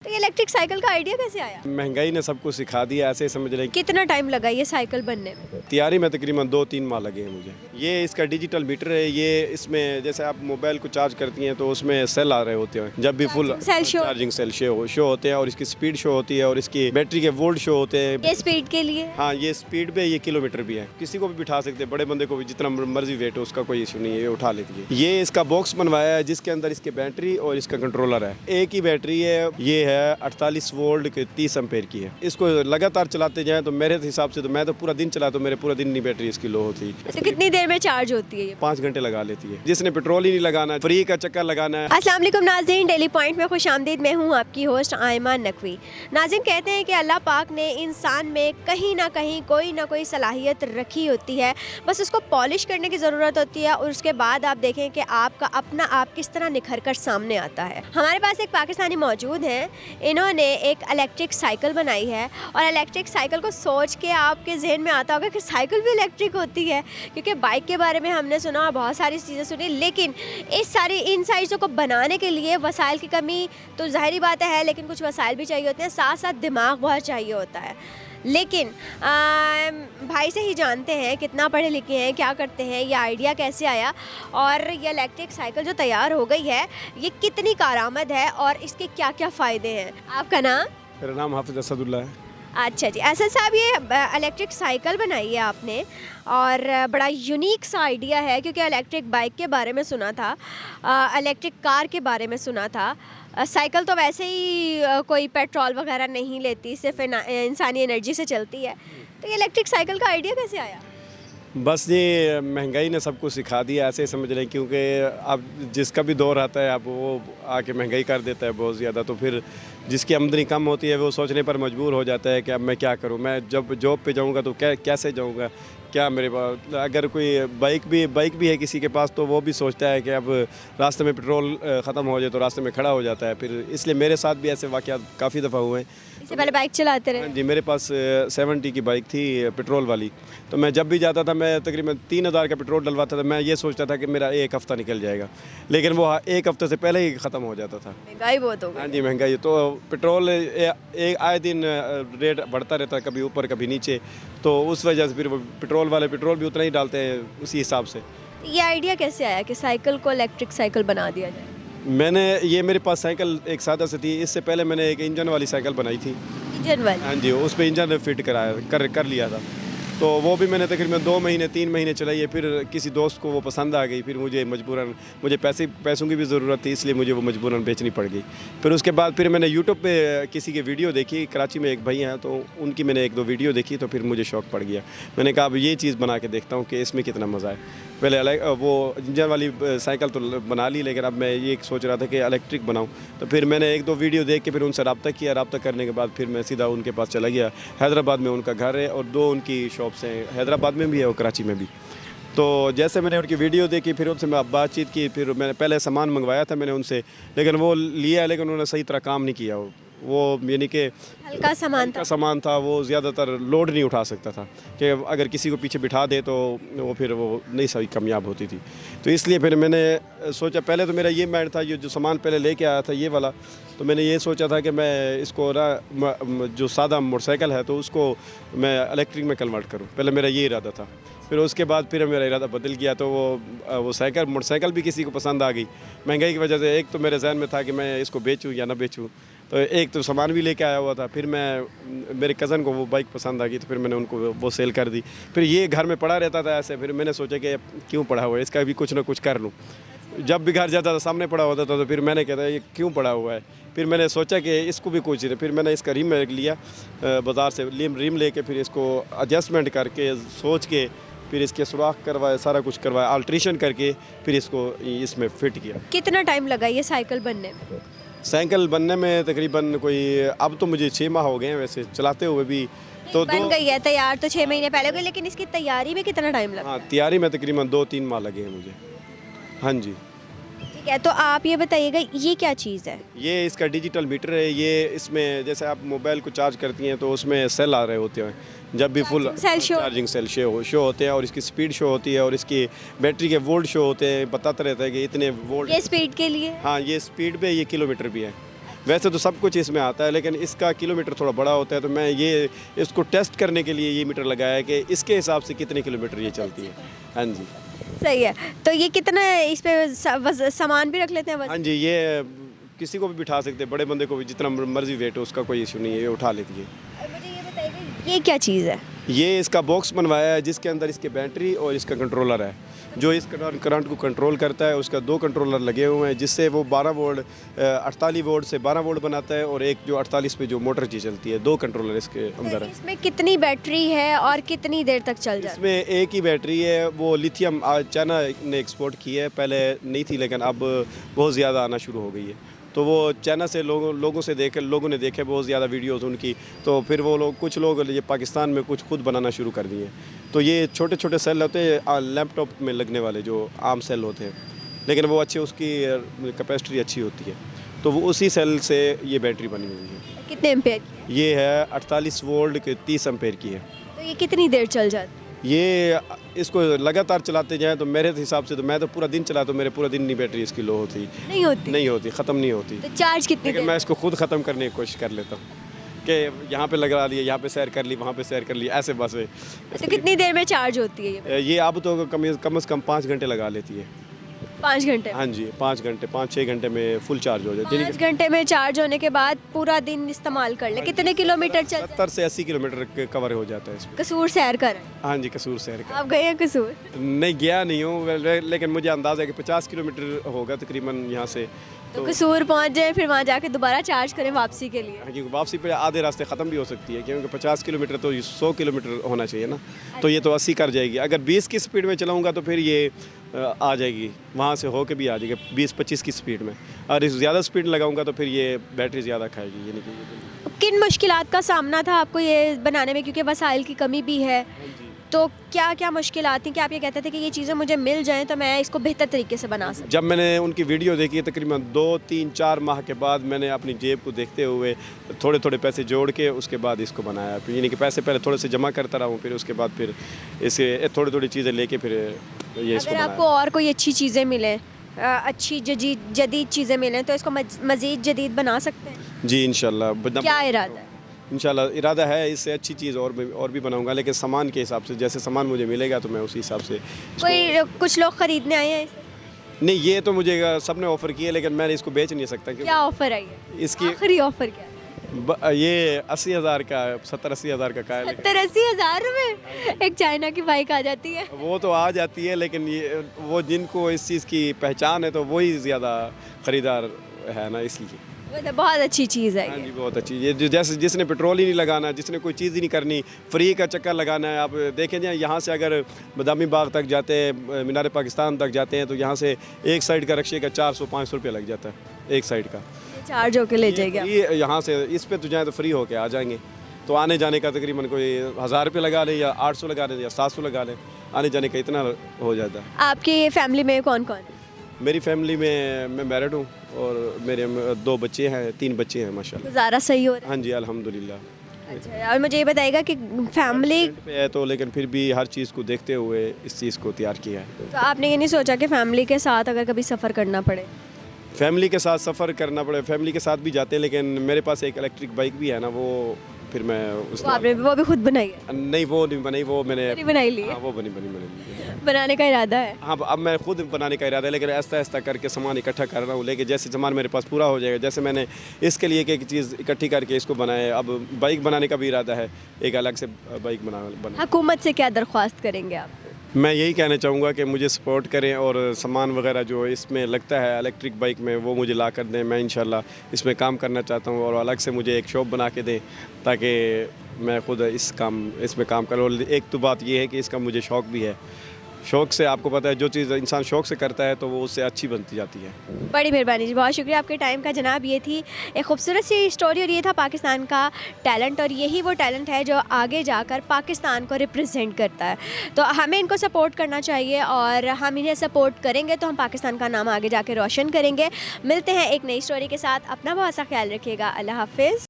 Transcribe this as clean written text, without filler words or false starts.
तो ये electric cycle का आइडिया कैसे आया? महंगाई ने सबको सिखा दिया, ऐसे समझ रहे। कितना टाइम लगा ये साइकिल बनने में? तैयारी में तकरीबन 2-3 माह लगे हैं मुझे। ये इसका डिजिटल मीटर है। ये इसमें जैसे आप मोबाइल को चार्ज करती हैं तो उसमें सेल आ रहे होते हैं। जब भी full cell show? Charging cell show होते हैं और इसकी स्पीड शो होती है और इसकी बैटरी के वोल्ट शो होते हैं। ये स्पीड के लिए? हाँ, ये स्पीड पे, ये किलोमीटर भी है। किसी को भी बिठा सकते हैं, बड़े बंदे को भी, जितना मर्जी वेट हो उसका कोई इशू नहीं है, ये उठा लेती है। ये इसका बॉक्स बनवाया है जिसके अंदर इसकी बैटरी और इसका कंट्रोलर है। एक ही बैटरी है, ये है 48 वोल्ट के 30 एम्पेयर की है। इसको लगातार चलाते जाएं तो मेरे हिसाब से तो मैं तो पूरा दिन चला तो मेरे पूरा दिन नहीं बैटरी इसकी लो होती। तो कितनी देर में चार्ज होती है ये? 5 घंटे लगा लेती है। जिसने पेट्रोल ही नहीं लगाना, फ्री का चक्कर लगाना है। अस्सलाम वालेकुम नाज़रीन, डेली पॉइंट में खुशामदीद। मैं हूँ आपकी होस्ट आयमा नकवी। नाज़रीन, कहते हैं कि अल्लाह पाक ने इंसान में कहीं ना कहीं कोई ना कोई सलाहियत रखी होती है, बस उसको पॉलिश करने की ज़रूरत होती है और उसके बाद आप देखें कि आपका अपना आप किस तरह निखर कर सामने आता है। हमारे पास एक पाकिस्तानी मौजूद हैं, इन्होंने एक इलेक्ट्रिक साइकिल बनाई है और इलेक्ट्रिक साइकिल को सोच के आपके जहन में आता होगा कि साइकिल भी इलेक्ट्रिक होती है, क्योंकि बाइक के बारे में हमने सुना और बहुत सारी चीज़ें सुनी, लेकिन इन सारी चीज़ों को बनाने के लिए वसाइल की कमी तो ज़ाहिरी बात है, लेकिन कुछ वसाइल भी चाहिए होते हैं, साथ साथ दिमाग बहुत चाहिए होता है। लेकिन भाई से ही जानते हैं कितना पढ़े लिखे हैं, क्या करते हैं, ये आइडिया कैसे आया और ये इलेक्ट्रिक साइकिल जो तैयार हो गई है ये कितनी कारआमद है और इसके क्या क्या फ़ायदे हैं। आपका नाम? मेरा नाम हाफिज असदुल्ला है। अच्छा जी, असद साहब, ये इलेक्ट्रिक साइकिल बनाई है आपने और बड़ा यूनिक सा आइडिया है, क्योंकि इलेक्ट्रिक बाइक के बारे में सुना था, इलेक्ट्रिक कार के बारे में सुना था। साइकिल तो वैसे ही कोई पेट्रोल वगैरह नहीं लेती, सिर्फ इंसानी एनर्जी से चलती है। तो ये इलेक्ट्रिक साइकिल का आइडिया कैसे आया? बस ये महंगाई ने सबको सिखा दिया, ऐसे समझ लें, क्योंकि अब जिसका भी दौर आता है अब वो आके महंगाई कर देता है बहुत ज़्यादा। तो फिर जिसकी आमदनी कम होती है वो सोचने पर मजबूर हो जाता है कि अब मैं क्या करूं, मैं जब जॉब पे जाऊंगा तो कैसे जाऊंगा, क्या मेरे पास, अगर कोई बाइक भी है किसी के पास तो वो भी सोचता है कि अब रास्ते में पेट्रोल ख़त्म हो जाए तो रास्ते में खड़ा हो जाता है। फिर इसलिए मेरे साथ भी ऐसे वाक़यात काफ़ी दफ़ा हुए हैं। इससे पहले बाइक चलाते रहे? हाँ जी, मेरे पास 70 की बाइक थी, पेट्रोल वाली। तो मैं जब भी जाता था, मैं तकरीबन 3000 का पेट्रोल डलवाता था। मैं ये सोचता था कि मेरा एक हफ़्ता निकल जाएगा, लेकिन वो एक हफ़्ते से पहले ही ख़त्म हो जाता था। महंगाई बहुत हो गई। हाँ जी, महंगाई। तो पेट्रोल एक आए दिन रेट बढ़ता रहता है, कभी ऊपर कभी नीचे। तो उस वजह से फिर वो पेट्रोल वाले पेट्रोल भी उतना ही डालते हैं उसी हिसाब से। ये आइडिया कैसे आया कि साइकिल को इलेक्ट्रिक साइकिल बना दिया जाए? मेरे पास साइकिल एक सादा से थी। इससे पहले मैंने एक इंजन वाली साइकिल बनाई थी। इंजन वाली? हाँ जी, उस पर इंजन फिट कर लिया था। तो वो भी मैंने तकरीबन 2 महीने 3 महीने चलाई है। फिर किसी दोस्त को वो पसंद आ गई, फिर मुझे पैसों की भी ज़रूरत थी, इसलिए मुझे वो मजबूरन बेचनी पड़ गई। फिर उसके बाद फिर मैंने यूट्यूब पे किसी की वीडियो देखी, कराची में एक भाई हैं, तो उनकी मैंने 1-2 वीडियो देखी, तो फिर मुझे शौक़ पड़ गया। मैंने कहा अब ये चीज़ बना के देखता हूँ कि इसमें कितना मज़ा है। पहले वो इंजन वाली साइकिल तो बना ली, लेकिन अब मैं ये सोच रहा था कि इलेक्ट्रिक बनाऊँ। तो फिर मैंने 1-2 वीडियो देख के फिर उनसे रब्ता किया। रब्ता करने के बाद फिर मैं सीधा उनके पास चला गया। हैदराबाद में उनका घर है और 2 उनकी शॉप्स हैं, हैदराबाद में भी है और कराची में भी। तो जैसे मैंने उनकी वीडियो देखी, फिर उनसे मैं बातचीत की। फिर मैंने पहले सामान मंगवाया था मैंने उनसे, लेकिन वो लिया, लेकिन उन्होंने सही तरह काम नहीं किया। वो यानी कि हल्का सामान था, वो ज़्यादातर लोड नहीं उठा सकता था, कि अगर किसी को पीछे बिठा दे तो वो फिर वो नहीं सही कामयाब होती थी। तो इसलिए फिर मैंने सोचा, पहले तो मेरा ये माइंड था, ये जो सामान पहले लेके आया था ये वाला, तो मैंने ये सोचा था कि मैं इसको जो सादा मोटरसाइकिल है तो उसको मैं इलेक्ट्रिक में कन्वर्ट करूँ। पहले मेरा ये इरादा था। फिर उसके बाद फिर मेरा इरादा बदल गया। तो वो मोटरसाइकिल भी किसी को पसंद आ गई। महंगाई की वजह से एक तो मेरे जहन में था कि मैं इसको बेचूं या ना बेचूं, तो एक तो सामान भी लेके आया हुआ था। फिर मेरे कज़न को वो बाइक पसंद आ गई, तो फिर मैंने उनको वो सेल कर दी। फिर ये घर में पड़ा रहता था ऐसे। फिर मैंने सोचा कि क्यों पड़ा हुआ है, इसका भी कुछ ना कुछ कर लूँ। जब भी घर जाता था सामने पड़ा होता था, तो फिर मैंने कहता ये क्यों पड़ा हुआ है। फिर मैंने सोचा कि इसको भी कुछ, फिर मैंने इसका रिम लिया बाज़ार से, रिम लेके फिर इसको एडजस्टमेंट करके सोच के फिर इसके सुराख करवाए, सारा कुछ करवाया, अल्ट्रेशन करके फिर इसको इसमें फिट किया। कितना टाइम लगा ये साइकिल बनने में? साइकिल बनने में तकरीबन कोई, अब तो मुझे 6 माह हो गए हैं वैसे चलाते हुए भी। तो बन गई है तैयार तो 6 महीने पहले गई, लेकिन इसकी तैयारी में कितना टाइम लगा? हाँ, तैयारी में तकरीबन 2-3 माह लगे हैं मुझे। हाँ जी, ठीक है। तो आप ये बताइएगा, ये क्या चीज़ है? ये इसका डिजिटल मीटर है। ये इसमें जैसे आप मोबाइल को चार्ज करती हैं तो उसमें सेल आ रहे होते हैं, जब भी फुल चार्जिंग सेल शो होते हैं और इसकी स्पीड शो होती है और इसकी बैटरी के वोल्ट शो होते हैं, बताता रहता है कि इतने वोल्ट। ये स्पीड के लिए? हाँ, ये स्पीड पे, ये किलोमीटर भी है। वैसे तो सब कुछ इसमें आता है, लेकिन इसका किलोमीटर थोड़ा बड़ा होता है, तो मैं ये इसको टेस्ट करने के लिए ये मीटर लगाया है कि इसके हिसाब से कितने किलोमीटर ये चलती है। हाँ जी, सही है। तो ये कितना इस पे सामान भी रख लेते हैं हाँ वजन? जी, ये किसी को भी बिठा सकते हैं, बड़े बंदे को भी जितना मर्जी वेट हो उसका कोई इशू नहीं है, ये उठा लेती है। और मुझे ये बताइए ये क्या चीज़ है? ये इसका बॉक्स बनवाया है जिसके अंदर इसके बैटरी और इसका कंट्रोलर है, जो इस करंट को कंट्रोल करता है। उसका 2 कंट्रोलर लगे हुए हैं जिससे वो 12 वोल्ट 48 वोल्ट से 12 वोल्ट बनाता है, और एक जो 48 पे जो मोटर की चलती है। 2 कंट्रोलर इसके अंदर है। इसमें कितनी बैटरी है और कितनी देर तक चल जाती इसमें एक ही बैटरी है, वो लिथियम चाइना ने एक्सपोर्ट की है, पहले नहीं थी लेकिन अब बहुत ज़्यादा आना शुरू हो गई है। तो वो चाइना से लोगों ने देखे बहुत ज़्यादा वीडियोस उनकी, तो फिर वो लोग कुछ लोग ये पाकिस्तान में कुछ खुद बनाना शुरू कर दिए। तो ये छोटे छोटे सेल होते हैं लैपटॉप में लगने वाले, जो आम सेल होते हैं, लेकिन वो अच्छे उसकी कैपेसिटी अच्छी होती है। तो वो उसी सेल से ये बैटरी बनी हुई है। है? कितने एम्पेयर की है? ये है 48 वोल्ट के 30 एम्पेयर की है। तो ये कितनी देर चल जाती है? ये इसको लगातार चलाते जाएं तो मेरे हिसाब से तो मैं तो पूरा दिन चला तो मेरे पूरा दिन नहीं बैटरी इसकी लो होती, नहीं होती। ख़त्म नहीं होती। तो चार्ज कितनी लेकिन देर? मैं इसको खुद ख़त्म करने की कोशिश कर लेता हूँ कि यहाँ पे लगा लिया, यहाँ पे सैर कर ली, वहाँ पे सैर कर ली, ऐसे बस है। तो कितनी देर में चार्ज होती है ये अब तो कम से कम 5 घंटे लगा लेती है। 5 घंटे? हाँ जी, 5 घंटे 5-6 घंटे में फुल चार्ज हो जाती है। 5 घंटे में चार्ज होने के बाद पूरा दिन इस्तेमाल कर ले, कितने किलोमीटर चल? 70 से 80 किलोमीटर कवर हो जाता है इसमें। कसूर सैर कर? हाँ जी, कसूर शहर का। आप गए हैं कसूर? नहीं गया नहीं हूँ, लेकिन मुझे अंदाज़ा है कि 50 किलोमीटर होगा तकरीबन यहाँ से। तो कसूर पहुंच जाए, फिर वहाँ जाके दोबारा चार्ज करें वापसी के लिए? क्योंकि वापसी पे आधे रास्ते ख़त्म भी हो सकती है, क्योंकि 50 किलोमीटर तो 100 किलोमीटर होना चाहिए ना, तो ये तो 80 कर जाएगी। अगर 20 की स्पीड में चलाऊँगा तो फिर ये आ जाएगी, वहाँ से होके भी आ जाएगी 20-25 की स्पीड में। और इस ज़्यादा स्पीड लगाऊंगा तो फिर ये बैटरी ज़्यादा खाएगी। ये नहीं। किन मुश्किलात का सामना था आपको ये बनाने में, क्योंकि वसाइल की कमी भी है, तो क्या क्या मुश्किलात थी कि आप ये कहते थे कि ये चीज़ें मुझे मिल जाएं तो मैं इसको बेहतर तरीके से बना सकूं? जब मैंने उनकी वीडियो देखी तकरीबन 2-3-4 माह के बाद मैंने अपनी जेब को देखते हुए थोड़े थोड़े पैसे जोड़ के उसके बाद इसको बनाया। फिर यानी कि पैसे पहले थोड़े से जमा करता रहा हूँ, फिर उसके बाद फिर इसे थोड़ी थोड़ी चीज़ें लेके फिर ये इसको अगर आपको और कोई अच्छी चीज़ें मिलें, अच्छी जदीद चीज़ें मिलें, तो इसको मज़ीद जदीद बना सकते हैं? जी इंशाल्लाह। क्या इरादा है? इंशाल्लाह इरादा है इससे अच्छी चीज़ और भी बनाऊंगा, लेकिन सामान के हिसाब से, जैसे सामान मुझे मिलेगा तो मैं उसी हिसाब से कोई कुछ लोग ख़रीदने आए हैं इसे? नहीं, ये तो मुझे सबने ऑफ़र किया, लेकिन मैंने इसको बेच नहीं सकता। क्या ऑफ़र आई है? इसकी आखिरी ऑफ़र क्या है? ये 80,000 का 70-80 हज़ार का है। 70-80 हज़ार रुपये एक चाइना की बाइक आ जाती है? वो तो आ जाती है, लेकिन ये वो जिनको इस चीज़ की पहचान है तो वही ज़्यादा ख़रीदार है ना, इसलिए। मतलब बहुत अच्छी चीज़ है हाँ ये। जी, बहुत अच्छी। ये जैसे जिसने पेट्रोल ही नहीं लगाना, जिसने कोई चीज़ ही नहीं करनी, फ्री का चक्कर लगाना है। आप देखें जाए यहाँ से अगर बदामी बाग तक जाते हैं, मीनार पाकिस्तान तक जाते हैं, तो यहाँ से एक साइड का रक्शे का 400-500 रुपये लग जाता है एक साइड का। चार्ज होके ले जाएगा? ये यहाँ से इस पे तो जाए तो फ्री होके आ जाएंगे। तो आने जाने का तकरीबन कोई 1000 रुपये लगा लें या 800 लगा लें या 700 लगा लें, आने जाने का इतना हो जाता है। आपकी फैमिली में कौन कौन है? मेरी फैमिली में मैं मैरिड हूँ और मेरे 2 बच्चे हैं, 3 बच्चे हैं माशाल्लाह। गुजारा सही हो रहा हाँ जी, अल्हम्दुलिल्लाह। है? अच्छा, और मुझे ये बताइएगा कि फैमिली पे है तो, लेकिन फिर भी हर चीज़ को देखते हुए इस चीज़ को तैयार किया है। तो आपने ये नहीं सोचा कि फैमिली के साथ अगर कभी सफ़र करना पड़े? फैमिली के साथ सफ़र करना पड़े, फैमिली के साथ भी जाते हैं, लेकिन मेरे पास एक इलेक्ट्रिक बाइक भी है ना, वो फिर मैं आपने वो भी खुद बनाई है? नहीं, वो नहीं बनाई, वो मैंने नहीं बनाई ली है? हाँ, वो बनी बनाने का इरादा है? हाँ, अब मैं खुद बनाने का इरादा है, लेकिन ऐसा ऐसा करके सामान इकट्ठा कर रहा हूँ, लेकिन जैसे सामान मेरे पास पूरा हो जाएगा, जैसे मैंने इसके लिए एक चीज़ इकट्ठी करके इसको बनाया, अब बाइक बनाने का भी इरादा है, एक अलग से बाइक बना। हुकूमत से क्या दरख्वास्त करेंगे आप? मैं यही कहना चाहूँगा कि मुझे सपोर्ट करें और सामान वगैरह जो इसमें लगता है इलेक्ट्रिक बाइक में वो मुझे ला कर दें। मैं इंशाल्लाह इसमें काम करना चाहता हूँ और अलग से मुझे एक शॉप बना के दें ताकि मैं खुद इसमें काम करूँ। और एक तो बात ये है कि इसका मुझे शौक़ भी है। शौक़ से आपको पता है जो चीज़ इंसान शौक़ से करता है तो वो उससे अच्छी बनती जाती है। बड़ी मेहरबानी जी, बहुत शुक्रिया आपके टाइम का जनाब। ये थी एक खूबसूरत सी स्टोरी और ये था पाकिस्तान का टैलेंट, और यही वो टैलेंट है जो आगे जाकर पाकिस्तान को रिप्रेजेंट करता है। तो हमें इनको सपोर्ट करना चाहिए और हम इन्हें सपोर्ट करेंगे तो हम पाकिस्तान का नाम आगे जाकर रोशन करेंगे। मिलते हैं एक नई स्टोरी के साथ, अपना बहुत सा ख्याल रखिएगा। अल्लाह हाफिज़।